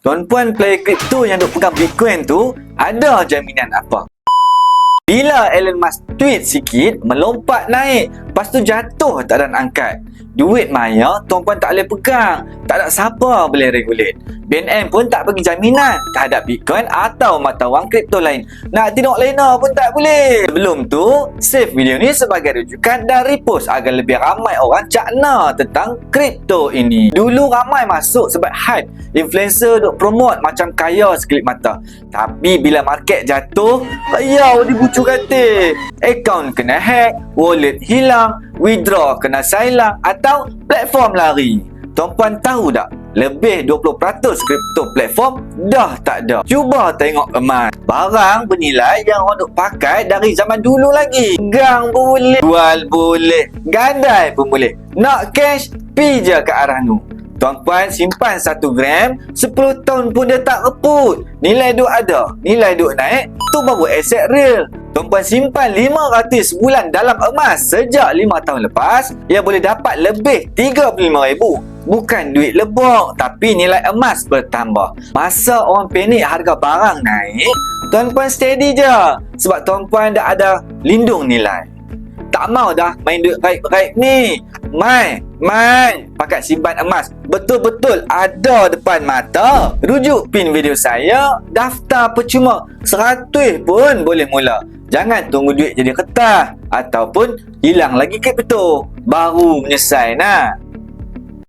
Tuan-puan player kripto yang duk pegang Bitcoin tu, ada jaminan apa? Bila Elon Musk tweet sikit, melompat naik. Lepas tu jatuh tak ada nak angkat. Duit maya, tuan-puan tak boleh pegang. Tak ada siapa boleh regulate. BNM pun tak bagi jaminan terhadap Bitcoin atau mata wang kripto lain. Nak tengok lainnya pun tak boleh. Sebelum tu, save video ni sebagai rujukan dan repost agar lebih ramai orang cakna tentang kripto ini. Dulu ramai masuk sebab hype. Influencer duk promote macam kaya sekelip mata. Tapi bila market jatuh, kaya dibucu kata. Akaun kena hack, wallet hilang, withdraw kena silang atau platform lari. Tuan-puan tahu tak? Lebih 20% kripto platform dah tak ada. Cuba tengok emas. Barang bernilai yang orang duk pakai dari zaman dulu lagi. Gang pun boleh, jual boleh, gandai pun boleh. Nak cash, pi je ke arah nu. Tuan-puan simpan 1 gram, 10 tahun pun dia tak reput. Nilai duk ada, nilai duk naik, tu baru aset real. Tuan-puan simpan 500 sebulan dalam emas sejak 5 tahun lepas, ia boleh dapat lebih 35,000. Bukan duit lebok, tapi nilai emas bertambah. Masa orang panik harga barang naik, tuan-puan steady je. Sebab tuan-puan dah ada lindung nilai. Tak mau dah main duit raib-raib ni. Main pakai simpan emas. Betul-betul ada depan mata. Rujuk pin video saya, daftar percuma 100 pun boleh mula. Jangan tunggu duit jadi kertas ataupun hilang lagi kripto. Baru menyesal nak.